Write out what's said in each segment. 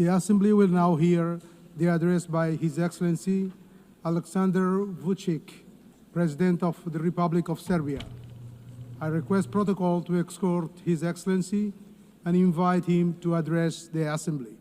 The Assembly will now hear the address by His Excellency Alexander Vučić, President of the Republic of Serbia. I request protocol to escort His Excellency and invite him to address the Assembly.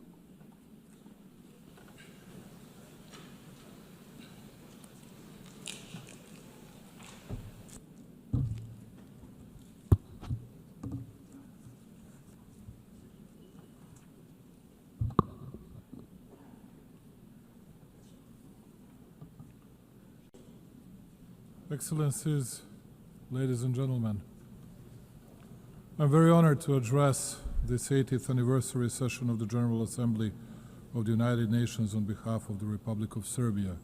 Excellencies, ladies and gentlemen, I'm very honored to address this 80th anniversary session of the General Assembly of the United Nations on behalf of the Republic of Serbia,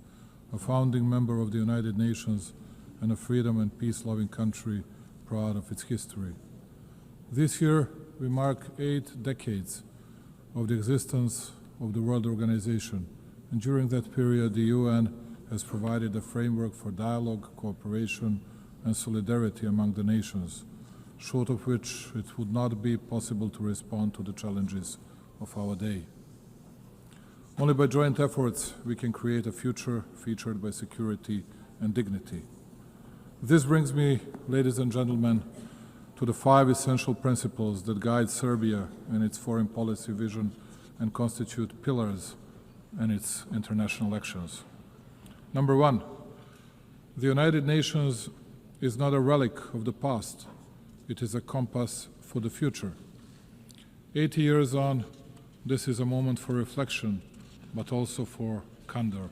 a founding member of the United Nations and a freedom and peace-loving country proud of its history. This year, we mark 8 decades of the existence of the World Organization, and during that period, the UN has provided a framework for dialogue, cooperation, and solidarity among the nations, short of which it would not be possible to respond to the challenges of our day. Only by joint efforts we can create a future featured by security and dignity. This brings me, ladies and gentlemen, to the 5 essential principles that guide Serbia and its foreign policy vision and constitute pillars in its international actions. Number 1, the United Nations is not a relic of the past, it is a compass for the future. 80 years on, this is a moment for reflection, but also for candor.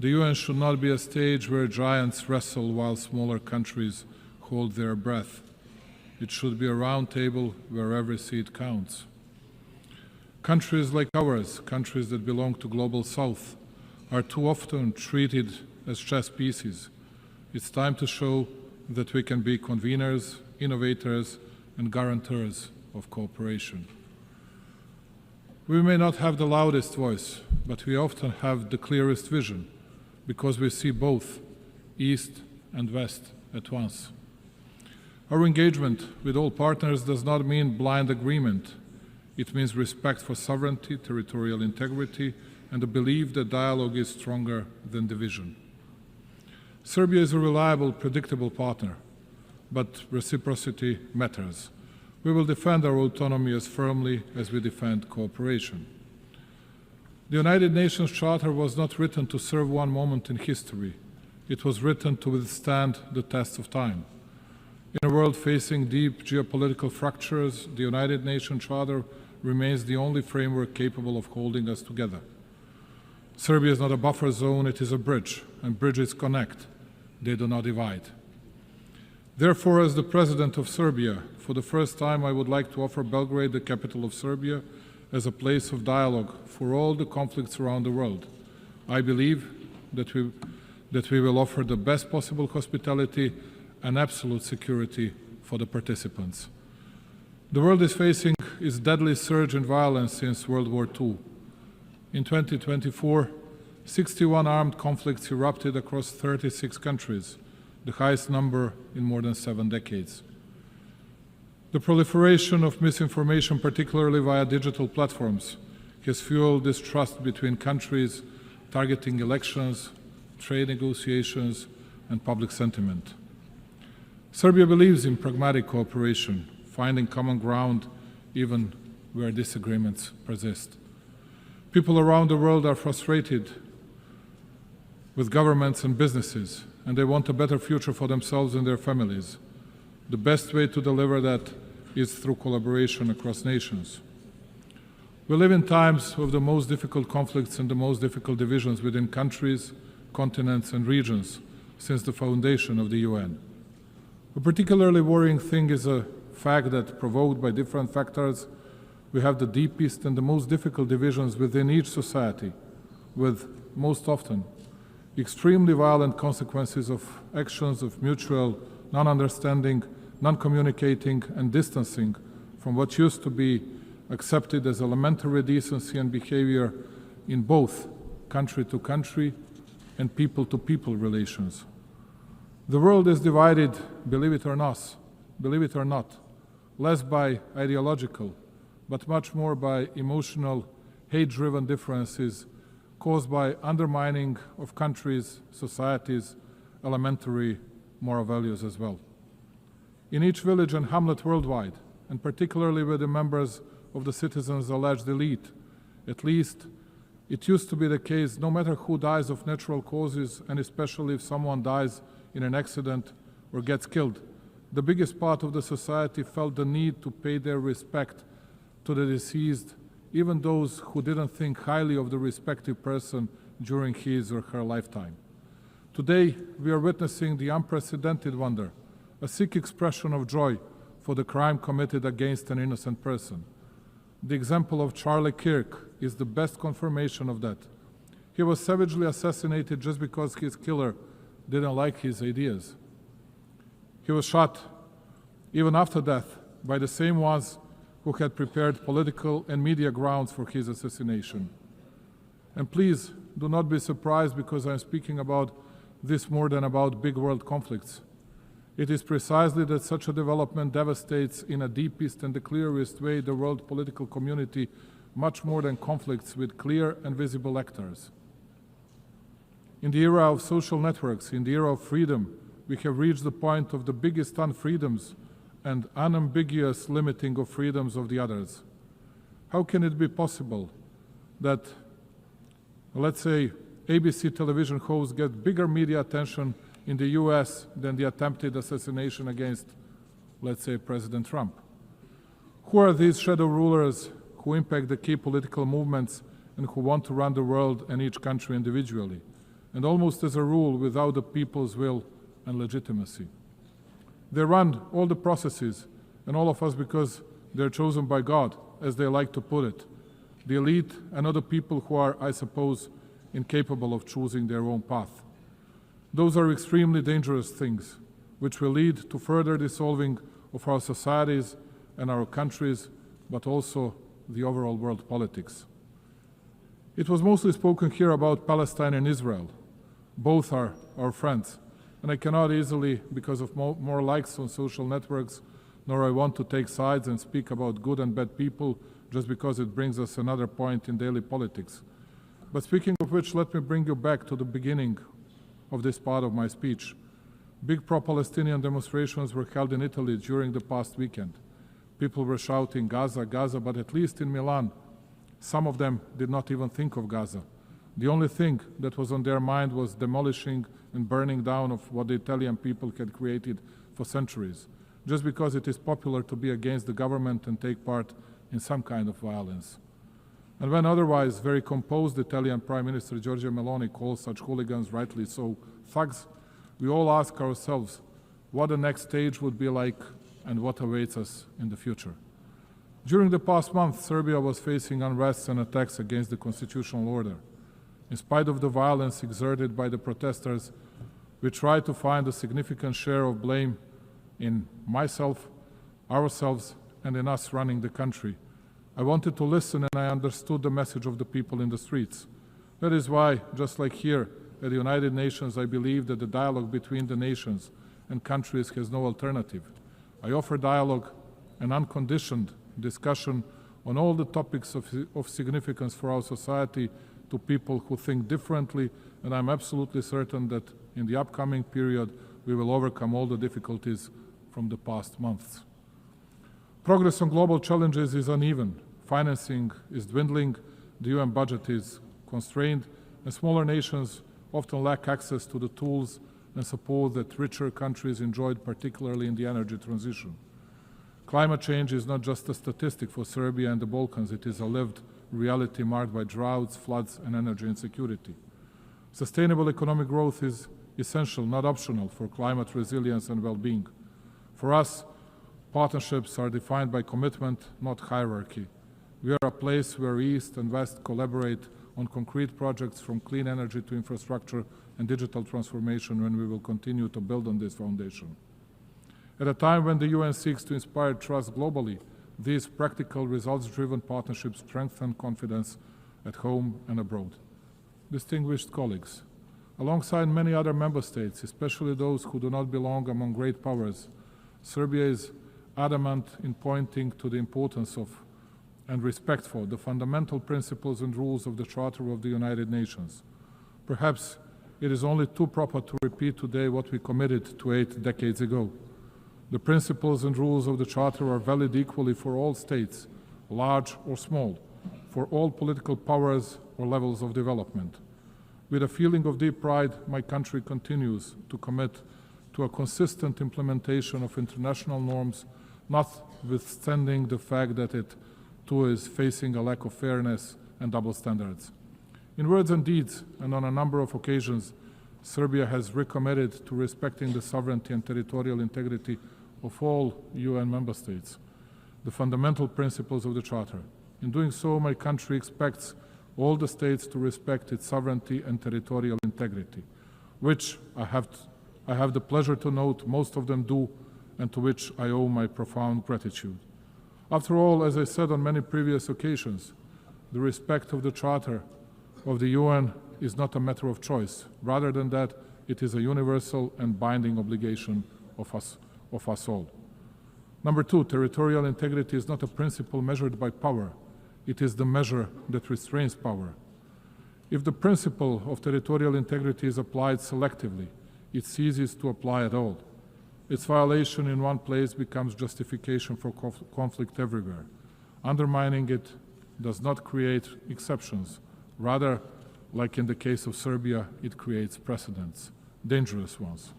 The UN should not be a stage where giants wrestle while smaller countries hold their breath. It should be a round table where every seat counts. Countries like ours, countries that belong to Global South, are too often treated as chess pieces. It's time to show that we can be conveners, innovators, and guarantors of cooperation. We may not have the loudest voice, but we often have the clearest vision, because we see both East and West at once. Our engagement with all partners does not mean blind agreement. It means respect for sovereignty, territorial integrity, and the belief that dialogue is stronger than division. Serbia is a reliable, predictable partner, but reciprocity matters. We will defend our autonomy as firmly as we defend cooperation. The United Nations Charter was not written to serve one moment in history. It was written to withstand the test of time. In a world facing deep geopolitical fractures, the United Nations Charter remains the only framework capable of holding us together. Serbia is not a buffer zone, it is a bridge, and bridges connect, they do not divide. Therefore, as the President of Serbia, for the first time I would like to offer Belgrade, the capital of Serbia, as a place of dialogue for all the conflicts around the world. I believe that we will offer the best possible hospitality and absolute security for the participants. The world is facing its deadly surge in violence since World War II. In 2024, 61 armed conflicts erupted across 36 countries, the highest number in more than 7 decades. The proliferation of misinformation, particularly via digital platforms, has fueled distrust between countries, targeting elections, trade negotiations, and public sentiment. Serbia believes in pragmatic cooperation, finding common ground even where disagreements persist. People around the world are frustrated with governments and businesses, and they want a better future for themselves and their families. The best way to deliver that is through collaboration across nations. We live in times of the most difficult conflicts and the most difficult divisions within countries, continents, and regions since the foundation of the UN. A particularly worrying thing is a fact that, provoked by different factors, we have the deepest and the most difficult divisions within each society, with, most often, extremely violent consequences of actions of mutual non-understanding, non-communicating, and distancing from what used to be accepted as elementary decency and behavior in both country-to-country and people-to-people relations. The world is divided, believe it or not, less by ideological, but much more by emotional hate-driven differences caused by undermining of countries, societies, elementary moral values as well. In each village and hamlet worldwide, and particularly with the members of the citizens' alleged elite, at least it used to be the case, no matter who dies of natural causes, and especially if someone dies in an accident or gets killed, the biggest part of the society felt the need to pay their respect to the deceased, even those who didn't think highly of the respective person during his or her lifetime. Today, we are witnessing the unprecedented wonder, a sick expression of joy for the crime committed against an innocent person. The example of Charlie Kirk is the best confirmation of that. He was savagely assassinated just because his killer didn't like his ideas. He was shot, even after death, by the same ones who had prepared political and media grounds for his assassination. And please do not be surprised because I'm speaking about this more than about big world conflicts. It is precisely that such a development devastates in a deepest and the clearest way the world political community much more than conflicts with clear and visible actors. In the era of social networks, in the era of freedom, we have reached the point of the biggest unfreedoms and unambiguous limiting of freedoms of the others. How can it be possible that, let's say, ABC television hosts get bigger media attention in the US than the attempted assassination against, let's say, President Trump? Who are these shadow rulers who impact the key political movements and who want to run the world and each country individually, and almost as a rule without the people's will and legitimacy? They run all the processes, and all of us because they're chosen by God, as they like to put it. The elite and other people who are, I suppose, incapable of choosing their own path. Those are extremely dangerous things, which will lead to further dissolving of our societies and our countries, but also the overall world politics. It was mostly spoken here about Palestine and Israel. Both are our friends, and I cannot easily, because of more likes on social networks, nor I want to take sides and speak about good and bad people just because it brings us another point in daily politics. But speaking of which, let me bring you back to the beginning of this part of my speech. Big pro-Palestinian demonstrations were held in Italy during the past weekend. People were shouting Gaza, Gaza, but at least in Milan, some of them did not even think of Gaza. The only thing that was on their mind was demolishing and burning down of what the Italian people had created for centuries, just because it is popular to be against the government and take part in some kind of violence. And when otherwise very composed Italian Prime Minister Giorgia Meloni calls such hooligans, rightly so, thugs, we all ask ourselves what the next stage would be like and what awaits us in the future. During the past month, Serbia was facing unrest and attacks against the constitutional order. In spite of the violence exerted by the protesters, we tried to find a significant share of blame in myself, ourselves, and in us running the country. I wanted to listen, and I understood the message of the people in the streets. That is why, just like here at the United Nations, I believe that the dialogue between the nations and countries has no alternative. I offer dialogue and unconditioned discussion on all the topics of significance for our society to people who think differently, and I'm absolutely certain that in the upcoming period we will overcome all the difficulties from the past months. Progress on global challenges is uneven. Financing is dwindling, the UN budget is constrained, and smaller nations often lack access to the tools and support that richer countries enjoyed, particularly in the energy transition. Climate change is not just a statistic for Serbia and the Balkans, it is a lived reality marked by droughts, floods, and energy insecurity. Sustainable economic growth is essential, not optional, for climate resilience and well-being. For us, partnerships are defined by commitment, not hierarchy. We are a place where East and West collaborate on concrete projects from clean energy to infrastructure and digital transformation, when we will continue to build on this foundation. At a time when the UN seeks to inspire trust globally, these practical, results-driven partnerships strengthen confidence at home and abroad. Distinguished colleagues, alongside many other member states, especially those who do not belong among great powers, Serbia is adamant in pointing to the importance of and respect for the fundamental principles and rules of the Charter of the United Nations. Perhaps it is only too proper to repeat today what we committed to 8 decades ago. The principles and rules of the Charter are valid equally for all states, large or small, for all political powers or levels of development. With a feeling of deep pride, my country continues to commit to a consistent implementation of international norms, notwithstanding the fact that it too is facing a lack of fairness and double standards. In words and deeds, and on a number of occasions, Serbia has recommitted to respecting the sovereignty and territorial integrity of all UN member states, the fundamental principles of the Charter. In doing so, my country expects all the states to respect its sovereignty and territorial integrity, which I have the pleasure to note most of them do, and to which I owe my profound gratitude. After all, as I said on many previous occasions, the respect of the Charter of the UN is not a matter of choice. Rather than that, it is a universal and binding obligation of us all. Number 2, territorial integrity is not a principle measured by power. It is the measure that restrains power. If the principle of territorial integrity is applied selectively, it ceases to apply at all. Its violation in one place becomes justification for conflict everywhere. Undermining it does not create exceptions. Rather, like in the case of Serbia, it creates precedents, dangerous ones.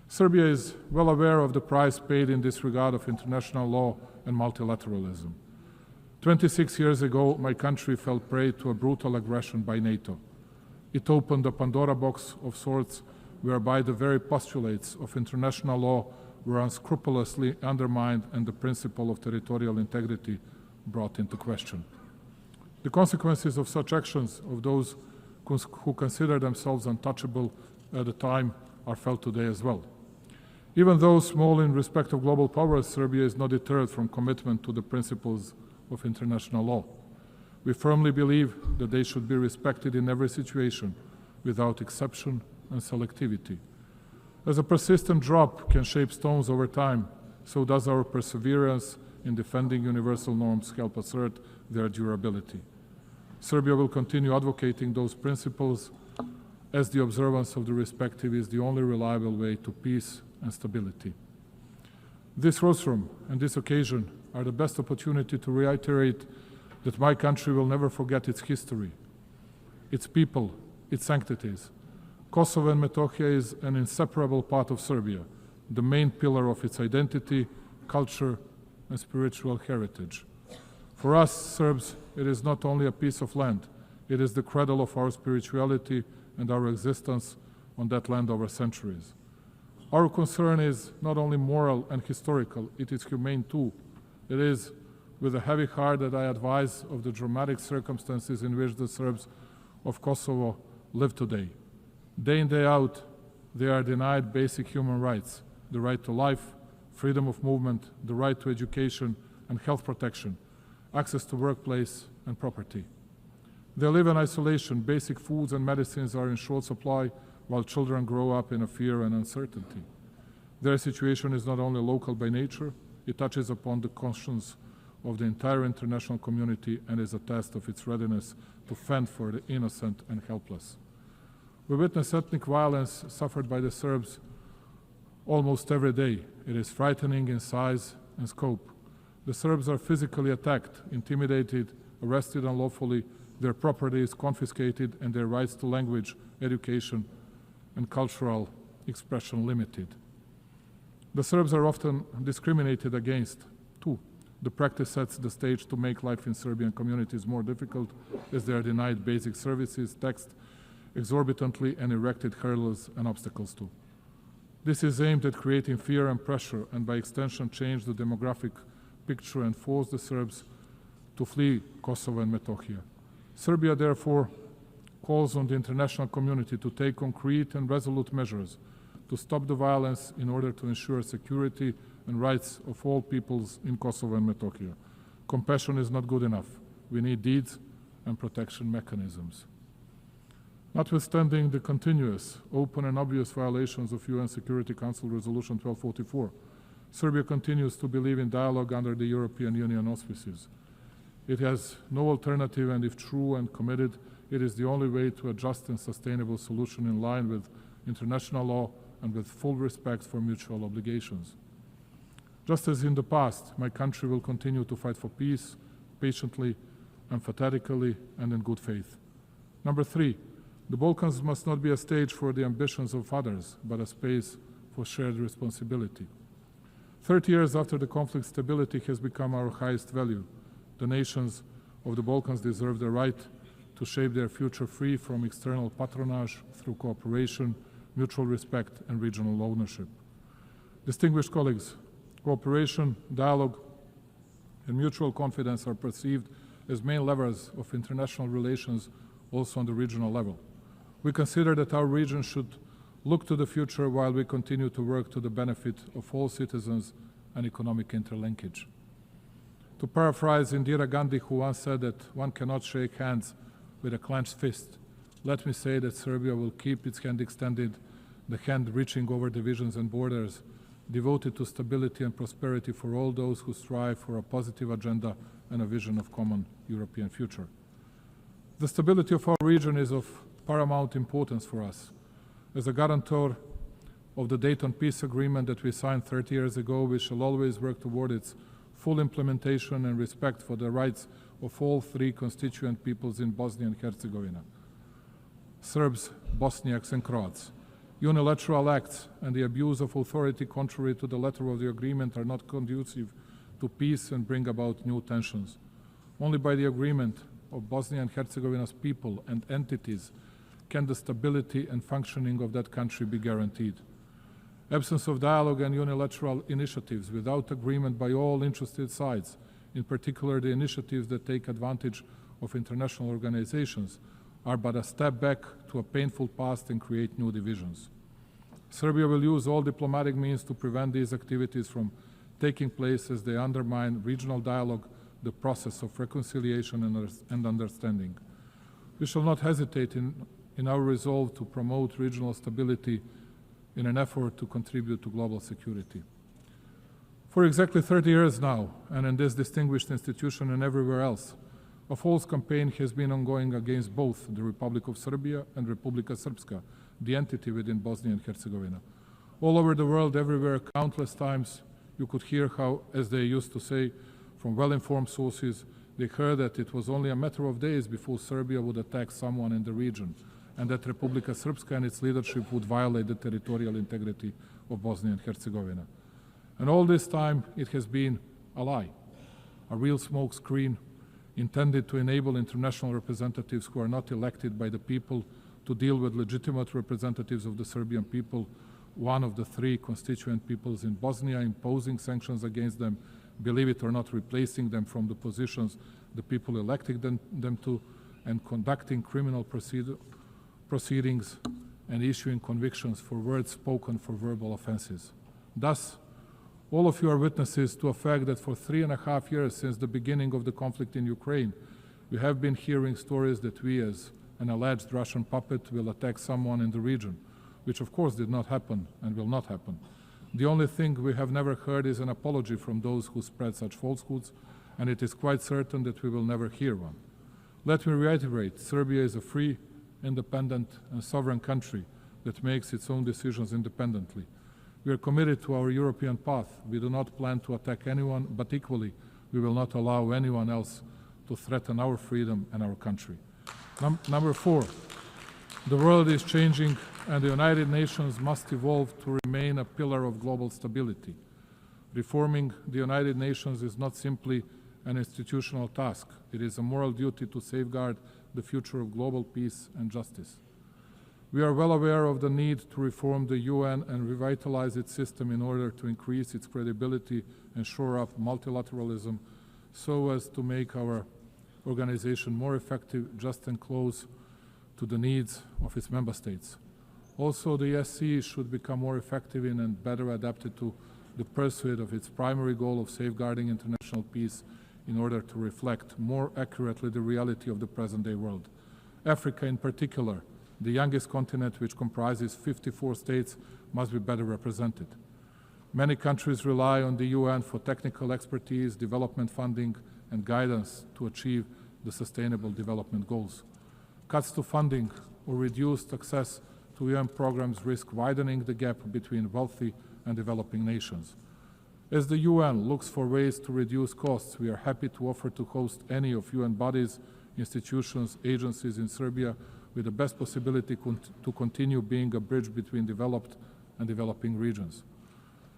Serbia is well aware of the price paid in this regard of international law and multilateralism. 26 years ago, my country fell prey to a brutal aggression by NATO. It opened a Pandora box of sorts, whereby the very postulates of international law were unscrupulously undermined and the principle of territorial integrity brought into question. The consequences of such actions of those who consider themselves untouchable at the time are felt today as well. Even though small in respect of global powers, Serbia is not deterred from commitment to the principles of international law. We firmly believe that they should be respected in every situation, without exception and selectivity. As a persistent drop can shape stones over time, so does our perseverance in defending universal norms help assert their durability. Serbia will continue advocating those principles, as the observance of the respective is the only reliable way to peace and stability. This rostrum and this occasion are the best opportunity to reiterate that my country will never forget its history, its people, its sanctities. Kosovo and Metohija is an inseparable part of Serbia, the main pillar of its identity, culture, and spiritual heritage. For us Serbs, it is not only a piece of land, it is the cradle of our spirituality and our existence on that land over centuries. Our concern is not only moral and historical, it is humane too. It is with a heavy heart that I advise of the dramatic circumstances in which the Serbs of Kosovo live today. Day in, day out, they are denied basic human rights, the right to life, freedom of movement, the right to education and health protection, access to workplace and property. They live in isolation, basic foods and medicines are in short supply, while children grow up in a fear and uncertainty. Their situation is not only local by nature, it touches upon the conscience of the entire international community and is a test of its readiness to fend for the innocent and helpless. We witness ethnic violence suffered by the Serbs almost every day. It is frightening in size and scope. The Serbs are physically attacked, intimidated, arrested unlawfully, their property is confiscated, and their rights to language, education, and cultural expression limited. The Serbs are often discriminated against, too. The practice sets the stage to make life in Serbian communities more difficult, as they are denied basic services, taxed exorbitantly, and erected hurdles and obstacles too. This is aimed at creating fear and pressure, and by extension change the demographic picture and force the Serbs to flee Kosovo and Metohija. Serbia, therefore, calls on the international community to take concrete and resolute measures to stop the violence in order to ensure security and rights of all peoples in Kosovo and Metohija. Compassion is not good enough. We need deeds and protection mechanisms. Notwithstanding the continuous, open and obvious violations of UN Security Council Resolution 1244, Serbia continues to believe in dialogue under the European Union auspices. It has no alternative, and if true and committed, it is the only way to a just and sustainable solution in line with international law and with full respect for mutual obligations. Just as in the past, my country will continue to fight for peace, patiently, emphatically, and in good faith. Number 3, the Balkans must not be a stage for the ambitions of others, but a space for shared responsibility. 30 years after the conflict, stability has become our highest value. The nations of the Balkans deserve the right to shape their future free from external patronage through cooperation, mutual respect, and regional ownership. Distinguished colleagues, cooperation, dialogue, and mutual confidence are perceived as main levers of international relations also on the regional level. We consider that our region should look to the future while we continue to work to the benefit of all citizens and economic interlinkage. To paraphrase Indira Gandhi, who once said that one cannot shake hands with a clenched fist, let me say that Serbia will keep its hand extended, the hand reaching over divisions and borders, devoted to stability and prosperity for all those who strive for a positive agenda and a vision of common European future. The stability of our region is of paramount importance for us. As a guarantor of the Dayton Peace Agreement that we signed 30 years ago, we shall always work toward its full implementation and respect for the rights of all 3 constituent peoples in Bosnia and Herzegovina, Serbs, Bosniaks, and Croats. Unilateral acts and the abuse of authority contrary to the letter of the agreement are not conducive to peace and bring about new tensions. Only by the agreement of Bosnia and Herzegovina's people and entities can the stability and functioning of that country be guaranteed. Absence of dialogue and unilateral initiatives without agreement by all interested sides, in particular the initiatives that take advantage of international organizations, are but a step back to a painful past and create new divisions. Serbia will use all diplomatic means to prevent these activities from taking place as they undermine regional dialogue, the process of reconciliation and understanding. We shall not hesitate in our resolve to promote regional stability in an effort to contribute to global security. For exactly 30 years now, and in this distinguished institution and everywhere else, a false campaign has been ongoing against both the Republic of Serbia and Republika Srpska, the entity within Bosnia and Herzegovina. All over the world, everywhere, countless times, you could hear how, as they used to say, from well-informed sources, they heard that it was only a matter of days before Serbia would attack someone in the region, and that Republika Srpska and its leadership would violate the territorial integrity of Bosnia and Herzegovina. And all this time, it has been a lie, a real smoke screen intended to enable international representatives who are not elected by the people to deal with legitimate representatives of the Serbian people, one of the 3 constituent peoples in Bosnia, imposing sanctions against them, believe it or not, replacing them from the positions the people elected them to, and conducting criminal proceedings and issuing convictions for words spoken for verbal offenses. Thus, all of you are witnesses to a fact that for 3.5 years since the beginning of the conflict in Ukraine, we have been hearing stories that we, as an alleged Russian puppet, will attack someone in the region, which of course did not happen and will not happen. The only thing we have never heard is an apology from those who spread such falsehoods, and it is quite certain that we will never hear one. Let me reiterate, Serbia is a free, independent, and sovereign country that makes its own decisions independently. We are committed to our European path. We do not plan to attack anyone, but equally, we will not allow anyone else to threaten our freedom and our country. Number 4, the world is changing, and the United Nations must evolve to remain a pillar of global stability. Reforming the United Nations is not simply an institutional task. It is a moral duty to safeguard the future of global peace and justice. We are well aware of the need to reform the UN and revitalize its system in order to increase its credibility and shore up multilateralism so as to make our organization more effective, just and close to the needs of its member states. Also, the ESC should become more effective in and better adapted to the pursuit of its primary goal of safeguarding international peace in order to reflect more accurately the reality of the present-day world. Africa in particular, the youngest continent, which comprises 54 states, must be better represented. Many countries rely on the UN for technical expertise, development funding, and guidance to achieve the Sustainable Development Goals. Cuts to funding or reduced access to UN programs risk widening the gap between wealthy and developing nations. As the UN looks for ways to reduce costs, we are happy to offer to host any of UN bodies, institutions, agencies in Serbia with the best possibility to continue being a bridge between developed and developing regions.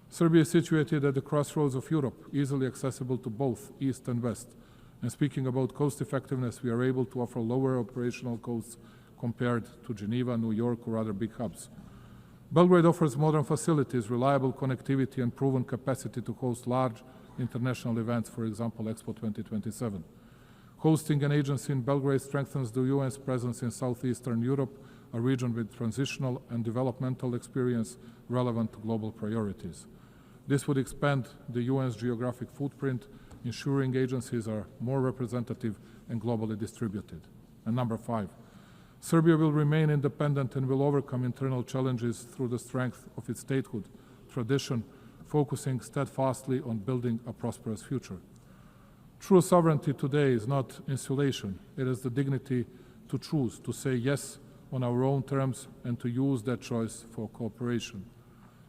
Serbia is situated at the crossroads of Europe, easily accessible to both East and West. And speaking about cost effectiveness, we are able to offer lower operational costs compared to Geneva, New York, or other big hubs. Belgrade offers modern facilities, reliable connectivity, and proven capacity to host large international events, for example, Expo 2027. Hosting an agency in Belgrade strengthens the UN's presence in Southeastern Europe, a region with transitional and developmental experience relevant to global priorities. This would expand the UN's geographic footprint, ensuring agencies are more representative and globally distributed. And number 5, Serbia will remain independent and will overcome internal challenges through the strength of its statehood, tradition, focusing steadfastly on building a prosperous future. True sovereignty today is not insulation. It is the dignity to choose, to say yes on our own terms, and to use that choice for cooperation.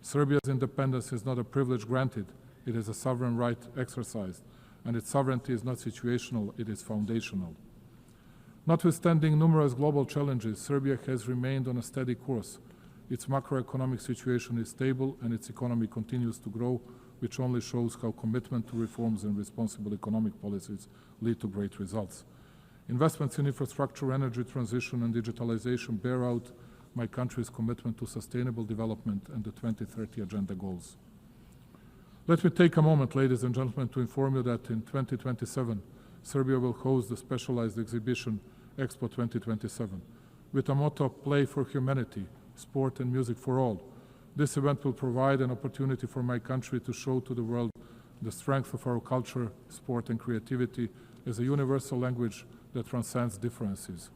Serbia's independence is not a privilege granted. It is a sovereign right exercised, and its sovereignty is not situational, it is foundational. Notwithstanding numerous global challenges, Serbia has remained on a steady course. Its macroeconomic situation is stable and its economy continues to grow, which only shows how commitment to reforms and responsible economic policies lead to great results. Investments in infrastructure, energy transition, and digitalization bear out my country's commitment to sustainable development and the 2030 Agenda goals. Let me take a moment, ladies and gentlemen, to inform you that in 2027, Serbia will host the specialized exhibition Expo 2027 with a motto, Play for Humanity, Sport and Music for All. This event will provide an opportunity for my country to show to the world the strength of our culture, sport and creativity as a universal language that transcends differences.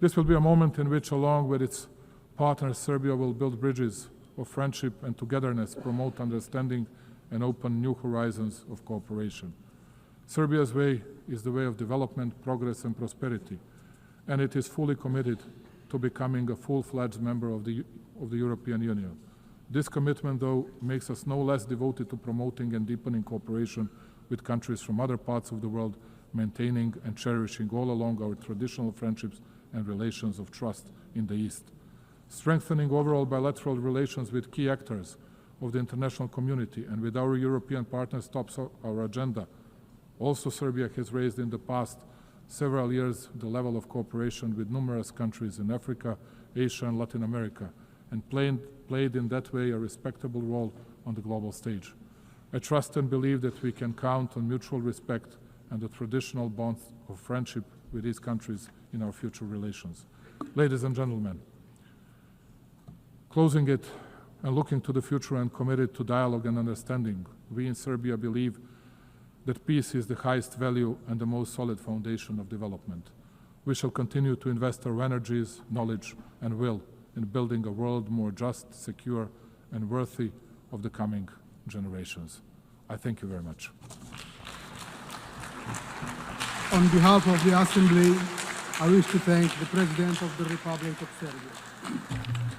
This will be a moment in which, along with its partners, Serbia will build bridges of friendship and togetherness, promote understanding, and open new horizons of cooperation. Serbia's way is the way of development, progress, and prosperity, and it is fully committed to becoming a full-fledged member of the European Union. This commitment, though, makes us no less devoted to promoting and deepening cooperation with countries from other parts of the world, maintaining and cherishing all along our traditional friendships and relations of trust in the East. Strengthening overall bilateral relations with key actors of the international community and with our European partners tops our agenda. Also, Serbia has raised in the past several years the level of cooperation with numerous countries in Africa, Asia, and Latin America, and played in that way a respectable role on the global stage. I trust and believe that we can count on mutual respect and the traditional bonds of friendship with these countries in our future relations. Ladies and gentlemen, closing it and looking to the future and committed to dialogue and understanding, we in Serbia believe that peace is the highest value and the most solid foundation of development. We shall continue to invest our energies, knowledge, and will in building a world more just, secure, and worthy of the coming generations. I thank you very much. On behalf of the Assembly, I wish to thank the President of the Republic of Serbia.